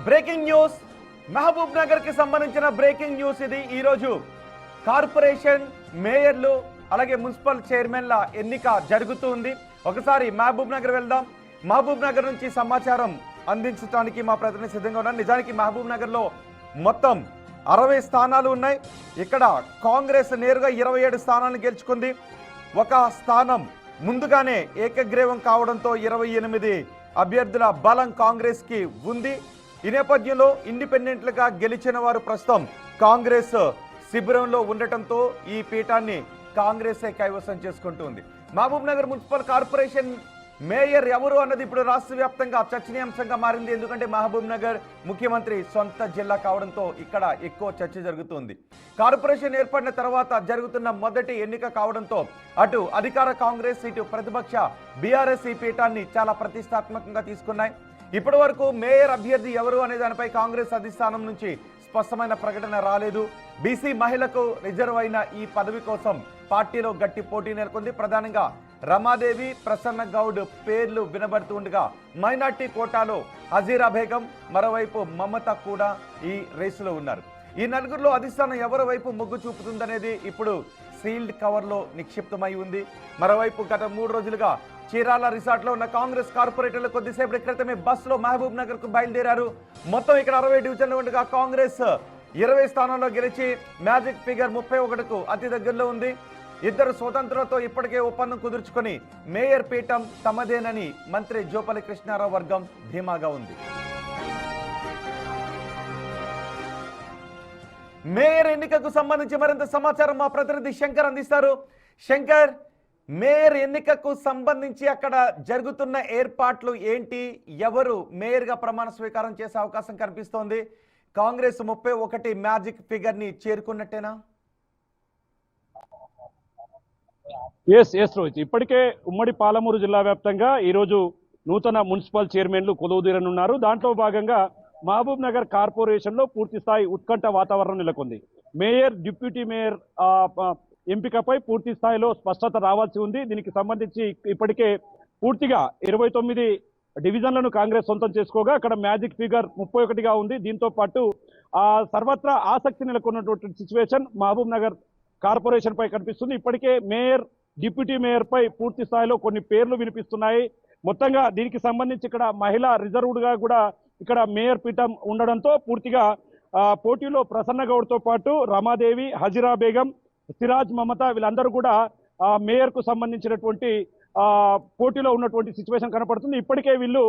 Breaking news Mahabub Nagar కి సంబంధించిన breaking news ఇది. ఈ రోజు కార్పొరేషన్ మేయర్లు అలాగే మున్సిపల్ చైర్మన్ల ఎన్నిక జరుగుతుంది. ఒకసారి మహబూబ్ నగర్ వెళ్దాం. మహబూబ్ నగర్ నుంచి సమాచారం అందించడానికి మా ప్రతినిధి సిద్ధంగా ఉన్నారు. నిజానికి మహబూబ్ నగర్ లో మొత్తం 60 స్థానాలు ఉన్నాయి. ఇక్కడ కాంగ్రెస్ నేరుగా 27 స్థానాలను గెలుచుకుంది. ఒక స్థానం ముందుగానే ఏకగ్రీవం కావడంతో 28 అభ్యర్థుల బలం కాంగ్రెస్ కి ఉంది. ఈ నేపథ్యంలో ఇండిపెండెంట్లుగా గెలిచిన వారు ప్రస్తుతం కాంగ్రెస్ శిబిరంలో ఉండటంతో ఈ పీఠాన్ని కాంగ్రెసే కైవసం చేసుకుంటుంది. Mahabubnagar municipal corporation mayor ఎవరు అన్నది ఇప్పుడు రాష్ట్ర వ్యాప్తంగా చర్చనీయాంశంగా మారింది. ఎందుకంటే మహబూబ్ నగర్ ముఖ్యమంత్రి సొంత జిల్లా కావడంతో ఇక్కడ ఎక్కువ చర్చ జరుగుతుంది. కార్పొరేషన్ ఏర్పడిన తర్వాత జరుగుతున్న మొదటి ఎన్నిక కావడంతో అటు అధికార కాంగ్రెస్ ఇటు ప్రతిపక్ష బీఆర్ఎస్ ఈ పీఠాన్ని చాలా ప్రతిష్టాత్మకంగా తీసుకున్నాయి. ఇప్పటి వరకు మేయర్ అభ్యర్థి ఎవరు అనే దానిపై కాంగ్రెస్ అధిష్టానం నుంచి స్పష్టమైన ప్రకటన రాలేదు. బీసీ మహిళకు రిజర్వ్ అయిన ఈ పదవి కోసం పార్టీలో గట్టి పోటీ నెలకొంది. ప్రధానంగా రమాదేవి, ప్రసన్న గౌడ్ పేర్లు వినబడుతుండగా మైనార్టీ కోటాలో హజీరా బేగం, మరోవైపు మమత కూడా ఈ రేసులో ఉన్నారు. ఈ నలుగురిలో అధిష్టానం ఎవరి వైపు మొగ్గు చూపుతుందనేది ఇప్పుడు సీల్డ్ కవర్లో నిక్షిప్తమై ఉంది. మరోవైపు గత 3 రోజులుగా చీరాల రిసార్ట్లో ఉన్న కాంగ్రెస్ కార్పొరేటర్లు కొద్దిసేపటి క్రితమే బస్సులో మహబూబ్ నగర్ కు బయలుదేరారు. మొత్తం ఇక్కడ 60 డివిజన్లు ఉండగా కాంగ్రెస్ 20 స్థానంలో గెలిచి మ్యాజిక్ ఫిగర్ 31కు అతి దగ్గరలో ఉంది. ఇద్దరు స్వతంత్రులతో ఇప్పటికే ఒప్పందం కుదుర్చుకొని మేయర్ పీఠం తమదేనని మంత్రి జోపల్లి కృష్ణారావు వర్గం ధీమాగా ఉంది. మేయర్ ఎన్నికకు సంబంధించి మరింత సమాచారం మా ప్రతినిధి శంకర్ అందిస్తారు. శంకర్, మేయర్ ఎన్నికకు సంబంధించి అక్కడ జరుగుతున్న ఏర్పాట్లు ఏంటి? ఎవరు మేయర్ గా ప్రమాణ స్వీకారం చేసే అవకాశం కనిపిస్తోంది? కాంగ్రెస్ 31 మ్యాజిక్ ఫిగర్ ని చేరుకున్నట్టేనా? ఎస్ రోహిత్, ఇప్పటికే ఉమ్మడి పాలమూరు జిల్లా వ్యాప్తంగా ఈరోజు నూతన మున్సిపల్ చైర్మన్లు కొలువుదీరనున్నారు. దాంట్లో భాగంగా మహబూబ్ నగర్ కార్పొరేషన్ లో పూర్తి స్థాయి ఉత్కంఠ వాతావరణం నెలకొంది. మేయర్, డిప్యూటీ మేయర్ ఎంపికపై పూర్తి స్థాయిలో స్పష్టత రావాల్సి ఉంది. దీనికి సంబంధించి ఇప్పటికే పూర్తిగా 29 డివిజన్లను కాంగ్రెస్ సొంతం చేసుకోగా అక్కడ మ్యాజిక్ ఫిగర్ 31గా ఉంది. దీంతో పాటు సర్వత్రా ఆసక్తి నెలకొన్నటువంటి సిచ్యువేషన్ మహబూబ్ నగర్ కార్పొరేషన్ పై కనిపిస్తుంది. ఇప్పటికే మేయర్, డిప్యూటీ మేయర్ పై పూర్తి స్థాయిలో కొన్ని పేర్లు వినిపిస్తున్నాయి. మొత్తంగా దీనికి సంబంధించి ఇక్కడ మహిళా రిజర్వ్డ్ గా కూడా ఇక్కడ మేయర్ పీఠం ఉండడంతో పూర్తిగా పోటీలో ప్రసన్న గౌడ్ తో పాటు రమాదేవి, హజీరా బేగం, సిరాజ్, మమత వీళ్ళందరూ కూడా మేయర్ కు సంబంధించినటువంటి పోటీలో ఉన్నటువంటి సిచ్యువేషన్ కనపడుతుంది. ఇప్పటికే వీళ్ళు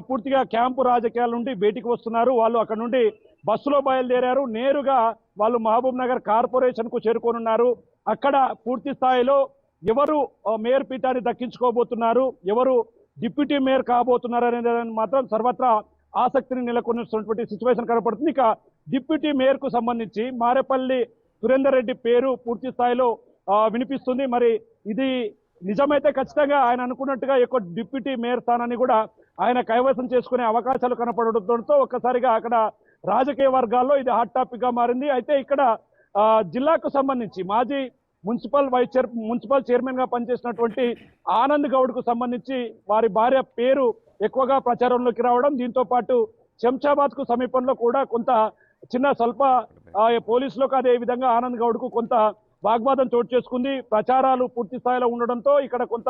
పూర్తిగా క్యాంపు రాజకీయాల నుండి బయటికి వస్తున్నారు. వాళ్ళు అక్కడ నుండి బస్సులో బయలుదేరారు. నేరుగా వాళ్ళు మహబూబ్ నగర్ కార్పొరేషన్ కు చేరుకోనున్నారు. అక్కడ పూర్తి స్థాయిలో ఎవరు మేయర్ పీఠాన్ని దక్కించుకోబోతున్నారు, ఎవరు డిప్యూటీ మేయర్ కాబోతున్నారు అనేది మాత్రం సర్వత్రా ఆసక్తిని నెలకొన్నటువంటి సిచ్యువేషన్ కనపడుతుంది. ఇక డిప్యూటీ మేయర్ కు సంబంధించి మారేపల్లి సురేందర్ రెడ్డి పేరు పూర్తి స్థాయిలో వినిపిస్తుంది. మరి ఇది నిజమైతే ఖచ్చితంగా ఆయన అనుకున్నట్టుగా ఎక్కువ డిప్యూటీ మేయర్ స్థానాన్ని కూడా ఆయన కైవసం చేసుకునే అవకాశాలు కనపడడంతో ఒక్కసారిగా అక్కడ రాజకీయ వర్గాల్లో ఇది హాట్ టాపిక్ గా మారింది. అయితే ఇక్కడ జిల్లాకు సంబంధించి మాజీ మున్సిపల్ చైర్మన్ గా పనిచేసినటువంటి ఆనంద్ గౌడ్ కు సంబంధించి వారి భార్య పేరు ఎక్కువగా ప్రచారంలోకి రావడం, దీంతో పాటు శంషాబాద్ కు సమీపంలో కూడా కొంత చిన్న స్వల్ప పోలీసులకు అదే విధంగా ఆనంద్ గౌడ్ కు కొంత వాగ్వాదం చోటు చేసుకుంది. ప్రచారాలు పూర్తి స్థాయిలో ఉండడంతో ఇక్కడ కొంత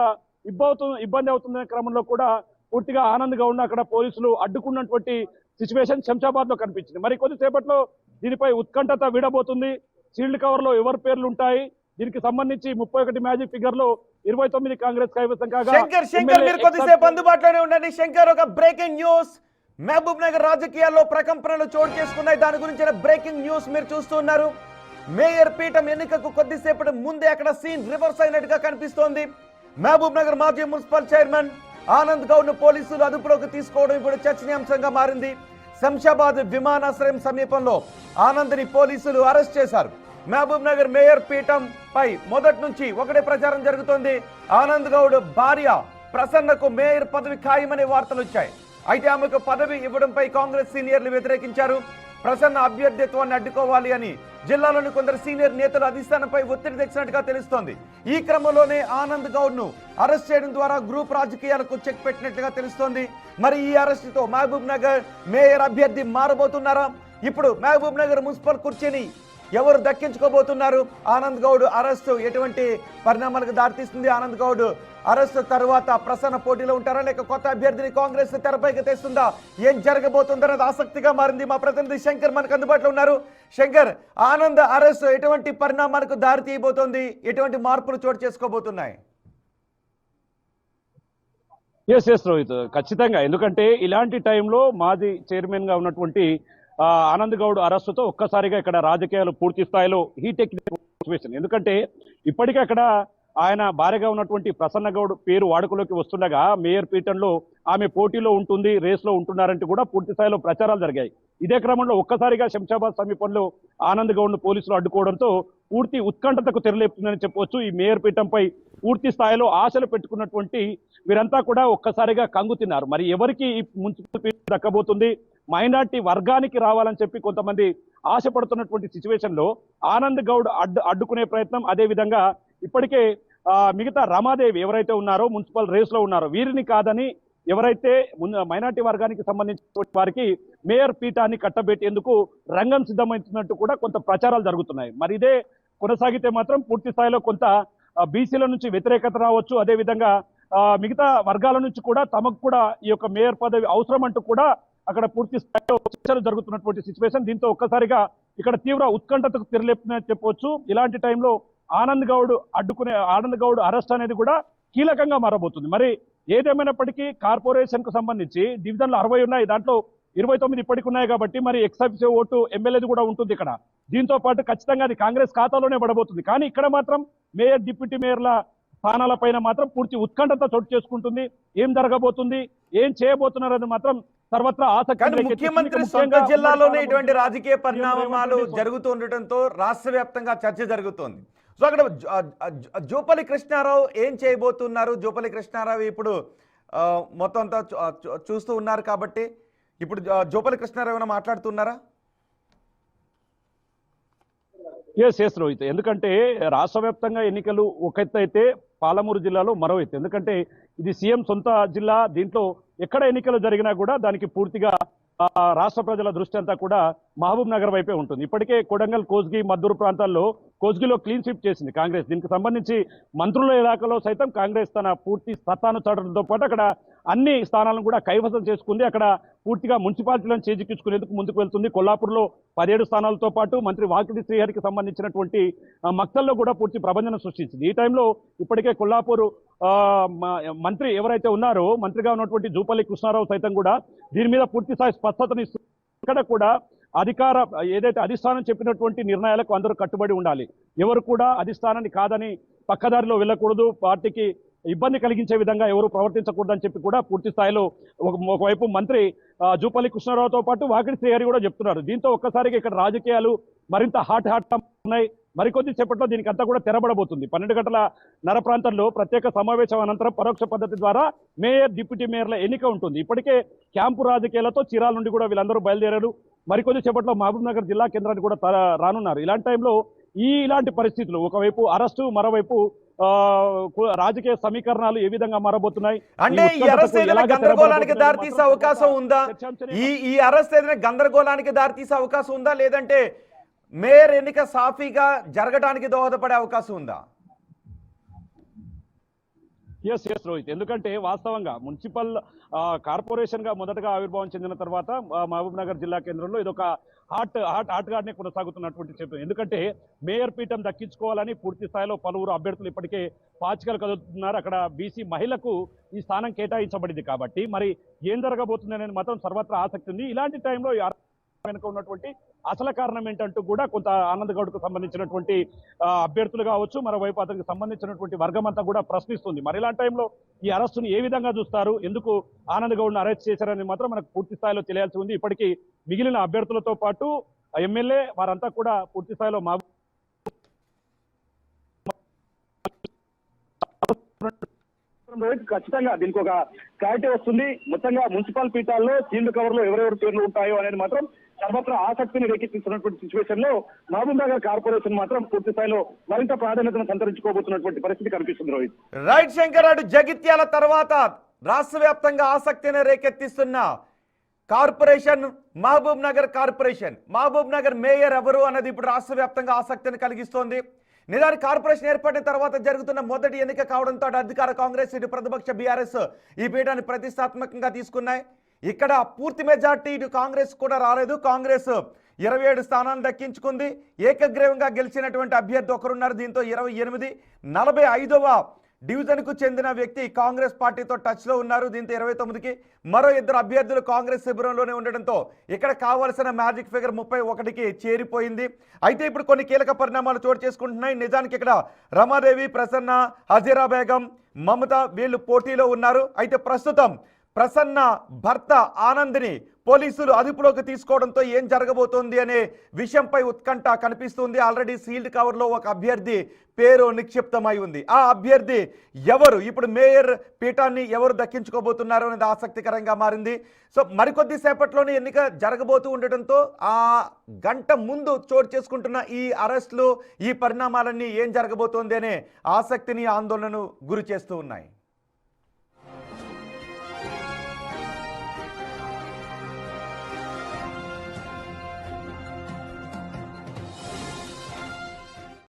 ఇబ్బంది అవుతున్న క్రమంలో కూడా పూర్తిగా ఆనంద్ గౌడ్ అక్కడ పోలీసులు అడ్డుకున్నటువంటి సిచ్యువేషన్ శంషాబాద్ లో కనిపించింది. మరి కొద్దిసేపట్లో దీనిపై ఉత్కంఠత వీడబోతుంది. సీల్డ్ కవర్ లో ఎవరి పేర్లు ఉంటాయి, దీనికి సంబంధించి 31 మ్యాజిక్ ఫిగర్ లో 29 కాంగ్రెస్ కైవసం కాగా. శంకర్ మీరు కొద్దిసేపు అందుబాటులోనే ఉండండి. శంకర్, ఒక బ్రేకింగ్ న్యూస్. మహబూబ్ నగర్ రాజకీయాల్లో ప్రకంపనలు చోటు చేసుకున్నాయి. దాని గురించిన బ్రేకింగ్ న్యూస్ మీరు చూస్తున్నారు. మేయర్ పీఠం ఎన్నికకు కొద్దిసేపటి ముందే అక్కడ సీన్ రివర్స్ అయినట్టుగా కనిపిస్తోంది. మహబూబ్ నగర్ మాజీ మున్సిపల్ చైర్మన్ ఆనంద్ గౌడ్ ను పోలీసులు అదుపులోకి తీసుకోవడం ఇప్పుడు చర్చనీయాంశంగా మారింది. శంషాబాద్ విమానాశ్రయం సమీపంలో ఆనంద్ ని పోలీసులు అరెస్ట్ చేశారు. మహబూబ్ నగర్ మేయర్ పీఠం పై మొదటి నుంచి ఒకటే ప్రచారం జరుగుతోంది. ఆనంద్ గౌడ్ భార్య ప్రసన్నకు మేయర్ పదవి ఖాయమనే వార్తలు వచ్చాయి. అయితే ఆమెకు పదవి ఇవ్వడంపై కాంగ్రెస్ సీనియర్లు వ్యతిరేకించారు. ప్రసన్న అభ్యర్థిత్వాన్ని అడ్డుకోవాలి అని జిల్లాలోని కొందరు సీనియర్ నేతలు అధిష్టానంపై ఒత్తిడి తెచ్చినట్టుగా తెలుస్తోంది. ఈ క్రమంలోనే ఆనంద్ గౌడ్ ను అరెస్ట్ చేయడం ద్వారా గ్రూప్ రాజకీయాలకు చెక్ పెట్టినట్లుగా తెలుస్తోంది. మరి ఈ అరెస్టుతో మహబూబ్ నగర్ మేయర్ అభ్యర్థి మారబోతున్నారా? ఇప్పుడు మహబూబ్ నగర్ మున్సిపల్ కుర్చీని ఎవరు దక్కించుకోబోతున్నారు? ఆనంద్ గౌడ్ అరెస్టు ఎటువంటి పరిణామాలకు దారితీస్తుంది? ఆనంద్ గౌడ్ అరెస్టు తర్వాత ప్రసన్న పోటీలో ఉంటారా, లేక కొత్త అభ్యర్థిని కాంగ్రెస్ తెరపైకి తెస్తుందా? ఏం జరగబోతుందనేది ఆసక్తిగా మారింది. మా ప్రతినిధి శంకర్ మనకు అందుబాటులో ఉన్నారు. శంకర్, ఆనంద్ అరెస్టు ఎటువంటి పరిణామాలకు దారి తీయబోతోంది? ఎటువంటి మార్పులు చోటు చేసుకోబోతున్నాయి? ఎస్ రోహిత్, ఖచ్చితంగా. ఎందుకంటే ఇలాంటి టైంలో మాజీ చైర్మన్ గా ఉన్నటువంటి ఆనంద్ గౌడ్ అరెస్టుతో ఒక్కసారిగా ఇక్కడ రాజకీయాలు పూర్తి స్థాయిలో హీట్ ఎక్కిన సిచ్యువేషన్. ఎందుకంటే ఇప్పటికే అక్కడ ఆయన భార్యగా ఉన్నటువంటి ప్రసన్న గౌడ్ పేరు వాడుకలోకి వస్తుండగా మేయర్ పీఠంలో ఆమె పోటీలో ఉంటుంది, రేస్లో ఉంటున్నారంటూ కూడా పూర్తి స్థాయిలో ప్రచారాలు జరిగాయి. ఇదే క్రమంలో ఒక్కసారిగా శంషాబాద్ సమీపంలో ఆనంద్ గౌడ్ను పోలీసులు అడ్డుకోవడంతో పూర్తి ఉత్కంఠతకు తెరలేపుతుందని చెప్పవచ్చు. ఈ మేయర్ పీఠంపై పూర్తి స్థాయిలో ఆశలు పెట్టుకున్నటువంటి వీరంతా కూడా ఒక్కసారిగా కంగు తిన్నారు. మరి ఎవరికి ఈ మున్సిపల్ పీఠం దక్కబోతుంది? మైనార్టీ వర్గానికి రావాలని చెప్పి కొంతమంది ఆశపడుతున్నటువంటి సిచ్యువేషన్ లో ఆనంద్ గౌడ్ అడ్డుకునే ప్రయత్నం, అదే విధంగా ఇప్పటికే మిగతా రమాదేవి ఎవరైతే ఉన్నారో మున్సిపల్ రేస్ లో ఉన్నారో వీరిని కాదని ఎవరైతే మైనార్టీ వర్గానికి సంబంధించిన వారికి మేయర్ పీఠాన్ని కట్టబెట్టేందుకు రంగం సిద్ధమవుతున్నట్టు కూడా కొంత ప్రచారాలు జరుగుతున్నాయి. మరి ఇదే కొనసాగితే మాత్రం పూర్తి స్థాయిలో కొంత బీసీల నుంచి వ్యతిరేకత రావచ్చు, అదేవిధంగా మిగతా వర్గాల నుంచి కూడా తమకు కూడా ఈ యొక్క మేయర్ పదవి అవసరం అంటూ కూడా అక్కడ పూర్తి స్థాయిలో చర్చలు జరుగుతున్నటువంటి సిచ్యువేషన్. దీంతో ఒక్కసారిగా ఇక్కడ తీవ్ర ఉత్కంఠతకు తెరలేపుతుందని చెప్పవచ్చు. ఇలాంటి టైంలో ఆనంద్ గౌడ్ అరెస్ట్ అనేది కూడా కీలకంగా మారబోతుంది. మరి ఏదేమైనప్పటికీ కార్పొరేషన్ కు సంబంధించి డివిజన్లు 60 ఉన్నాయి, దాంట్లో 29 ఇప్పటికి ఉన్నాయి కాబట్టి మరి ఎక్సెప్టివ్ ఓటు ఎమ్మెల్యేది కూడా ఉంటుంది ఇక్కడ. దీంతో పాటు ఖచ్చితంగా అది కాంగ్రెస్ ఖాతాలోనే పడబోతుంది. కానీ ఇక్కడ మాత్రం మేయర్, డిప్యూటీ మేయర్ల స్థానాల పైన మాత్రం పూర్తి ఉత్కంఠత చోటు చేసుకుంటుంది. ఏం జరగబోతుంది, ఏం చేయబోతున్నారని మాత్రం సర్వత్రా ఆసక్తి. ముఖ్యమంత్రి సొంత జిల్లాలోనే ఇటువంటి రాజకీయ పరిణామాలు జరుగుతూ ఉండటంతో రాష్ట్ర వ్యాప్తంగా చర్చ జరుగుతోంది. సో అక్కడ జూపల్లి కృష్ణారావు ఏం చేయబోతున్నారు? జూపల్లి కృష్ణారావు ఇప్పుడు మొత్తం అంతా చూస్తూ ఉన్నారు కాబట్టి ఇప్పుడు జూపల్లి కృష్ణారావు ఏమైనా మాట్లాడుతున్నారా? ఎస్ రోహిత్, ఎందుకంటే రాష్ట్ర వ్యాప్తంగా ఎన్నికలు ఒక ఎత్తు అయితే పాలమూరు జిల్లాలో మరో ఎత్తు. ఎందుకంటే ఇది సీఎం సొంత జిల్లా, దీంట్లో ఎక్కడ ఎన్నికలు జరిగినా కూడా దానికి పూర్తిగా రాష్ట్ర ప్రజల దృష్టి అంతా కూడా మహబూబ్ నగర్ వైపే ఉంటుంది. ఇప్పటికే కొడంగల్, కోస్గి, మద్దూరు ప్రాంతాల్లో కోస్గిలో క్లీన్ స్వీప్ చేసింది కాంగ్రెస్. దీనికి సంబంధించి మంత్రుల ఇలాకాలో సైతం కాంగ్రెస్ తన పూర్తి సత్తాను చాటడంతో పాటు అక్కడ అన్ని స్థానాలను కూడా కైవసం చేసుకుంది. అక్కడ పూర్తిగా మున్సిపాలిటీలను చేజిక్కించుకునేందుకు ముందుకు వెళ్తుంది. కొల్లాపూర్లో 17 స్థానాలతో పాటు మంత్రి వాకిటి శ్రీహరికి సంబంధించినటువంటి మక్తల్లో కూడా పూర్తి ప్రభంజనం సృష్టించింది. ఈ టైంలో ఇప్పటికే కొల్లాపూర్ మంత్రి ఎవరైతే ఉన్నారో, మంత్రిగా ఉన్నటువంటి జూపల్లి కృష్ణారావు సైతం కూడా దీని మీద పూర్తి స్థాయి స్పష్టతనిస్తూ ఇక్కడ కూడా ఏదైతే అధిష్టానం చెప్పినటువంటి నిర్ణయాలకు అందరూ కట్టుబడి ఉండాలి, ఎవరు కూడా అధిష్టానాన్ని కాదని పక్కదారిలో వెళ్ళకూడదు, పార్టీకి ఇబ్బంది కలిగించే విధంగా ఎవరు ప్రవర్తించకూడదని చెప్పి కూడా పూర్తి స్థాయిలో ఒకవైపు మంత్రి జూపల్లి కృష్ణారావుతో పాటు వాకిటి శ్రీహరి కూడా చెప్తున్నారు. దీంతో ఒక్కసారిగా ఇక్కడ రాజకీయాలు మరింత హాట్ ఉన్నాయి. మరికొద్ది సేపట్లో దీనికి అంతా కూడా తెరబడబోతుంది. 12 గంటల నర ప్రాంతంలో ప్రత్యేక సమావేశం అనంతరం పరోక్ష పద్ధతి ద్వారా మేయర్, డిప్యూటీ మేయర్ల ఎన్నిక ఉంటుంది. ఇప్పటికే క్యాంపు రాజకీయాలతో చీరాల నుండి కూడా వీళ్ళందరూ బయలుదేరారు. మరికొద్ది సేపట్లో మహబూబ్ నగర్ జిల్లా కేంద్రానికి కూడా రానున్నారు. ఇలాంటి టైంలో ఇలాంటి పరిస్థితులు, ఒకవైపు అరెస్టు, మరోవైపు రాజకీయ సమీకరణాలు ఏ విధంగా మారబోతున్నాయి, అంటే ఈ అరెస్ట్ ఏదైనా గందరగోళానికి దారితీసే అవకాశం ఉందా? ఈ అరెస్ట్ ఏదైనా గందరగోళానికి దారితీసే అవకాశం ఉందా, లేదంటే మేయర్ ఎన్నిక సాఫీగా జరగడానికి దోహదపడే అవకాశం ఉందా? ఎస్ రోహిత్, ఎందుకంటే వాస్తవంగా మున్సిపల్ కార్పొరేషన్ గా మొదటగా ఆవిర్భావం చెందిన తర్వాత మహబూబ్ నగర్ జిల్లా కేంద్రంలో ఇదొక హాట్ గానే కొనసాగుతున్నటువంటి చెప్పారు. ఎందుకంటే మేయర్ పీఠం దక్కించుకోవాలని పూర్తి స్థాయిలో పలువురు అభ్యర్థులు ఇప్పటికే పాచికలు కదులుతున్నారు. అక్కడ బీసీ మహిళకు ఈ స్థానం కేటాయించబడింది కాబట్టి మరి ఏం జరగబోతుంది అనేది మాత్రం సర్వత్రా ఆసక్తి ఉంది. ఇలాంటి టైంలో వెనుక ఉన్నటువంటి అసలు కారణం ఏంటంటూ కూడా కొంత ఆనంద్ గౌడ్ కు సంబంధించినటువంటి అభ్యర్థులు కావచ్చు, మరోవైపు అతనికి సంబంధించినటువంటి వర్గం అంతా కూడా ప్రశ్నిస్తుంది. మరి ఇలాంటి టైంలో ఈ అరెస్టును ఏ విధంగా చూస్తారు, ఎందుకు ఆనంద్ గౌడ్ ను అరెస్ట్ చేశారని మాత్రం మనకు పూర్తి స్థాయిలో తెలియాల్సి ఉంది. ఇప్పటికీ మిగిలిన అభ్యర్థులతో పాటు ఎమ్మెల్యే వారంతా కూడా పూర్తి స్థాయిలో రోహిత్, ఖచ్చితంగా దీనికి ఒక క్లారిటీ వస్తుంది. మొత్తంగా మున్సిపల్ పీఠాల్లో సీల్డ్ కవర్ లో ఎవరెవరి పేర్లు ఉంటాయో అనేది మాత్రం సర్వత్రా ఆసక్తిని రేకెత్తిస్తున్నటువంటి సిచ్యువేషన్ లో మహబూబ్ నగర్ కార్పొరేషన్ మాత్రం పూర్తి స్థాయిలో మరింత ప్రాధాన్యతను సంతరించుకోబోతున్నటువంటి పరిస్థితి కనిపిస్తుంది రోహిత్. రైట్ శంకర్, అటు జగిత్యాల తర్వాత రాష్ట్ర వ్యాప్తంగా ఆసక్తిని రేకెత్తిస్తున్న corporation Mahabubnagar corporation. Mahabubnagar mayor ఎవరు అన్నది ఇప్పుడు రాష్ట్ర వ్యాప్తంగా ఆసక్తిని కలిగిస్తోంది. నిజానికి కార్పొరేషన్ ఏర్పడిన తర్వాత జరుగుతున్న మొదటి ఎన్నిక కావడంతో అటు అధికార కాంగ్రెస్ ఇటు ప్రతిపక్ష బీఆర్ఎస్ ఈ పీఠాన్ని ప్రతిష్టాత్మకంగా తీసుకున్నాయి. ఇక్కడ పూర్తి మెజార్టీ ఇటు కాంగ్రెస్ కూడా రాలేదు. కాంగ్రెస్ 27 స్థానాలు దక్కించుకుంది. ఏకగ్రీవంగా గెలిచినటువంటి అభ్యర్థి ఒకరున్నారు. దీంతో 28 45వ డివిజన్కు చెందిన వ్యక్తి కాంగ్రెస్ పార్టీతో టచ్లో ఉన్నారు. దీంతో 29కి మరో 2 అభ్యర్థులు కాంగ్రెస్ శిబిరంలోనే ఉండడంతో ఇక్కడ కావాల్సిన మ్యాజిక్ ఫిగర్ 31కి చేరిపోయింది. అయితే ఇప్పుడు కొన్ని కీలక పరిణామాలు చోటు చేసుకుంటున్నాయి. నిజానికి ఇక్కడ రమాదేవి, ప్రసన్న, హజీరా బేగం, మమత వీళ్ళు పోటీలో ఉన్నారు. అయితే ప్రస్తుతం ప్రసన్న భర్త ఆనంద్ని పోలీసులు అదుపులోకి తీసుకోవడంతో ఏం జరగబోతోంది అనే విషయంపై ఉత్కంఠ కనిపిస్తుంది. ఆల్రెడీ సీల్డ్ కవర్లో ఒక అభ్యర్థి పేరు నిక్షిప్తమై ఉంది. ఆ అభ్యర్థి ఎవరు, ఇప్పుడు మేయర్ పీఠాన్ని ఎవరు దక్కించుకోబోతున్నారు అనేది ఆసక్తికరంగా మారింది. సో మరికొద్ది సేపట్లోనే ఎన్నిక జరగబోతూ ఉండటంతో ఆ గంట ముందు చోటు చేసుకుంటున్న ఈ అరెస్టులు, ఈ పరిణామాలన్నీ ఏం జరగబోతోంది అనే ఆసక్తిని, ఆందోళనను గురి చేస్తూ ఉన్నాయి.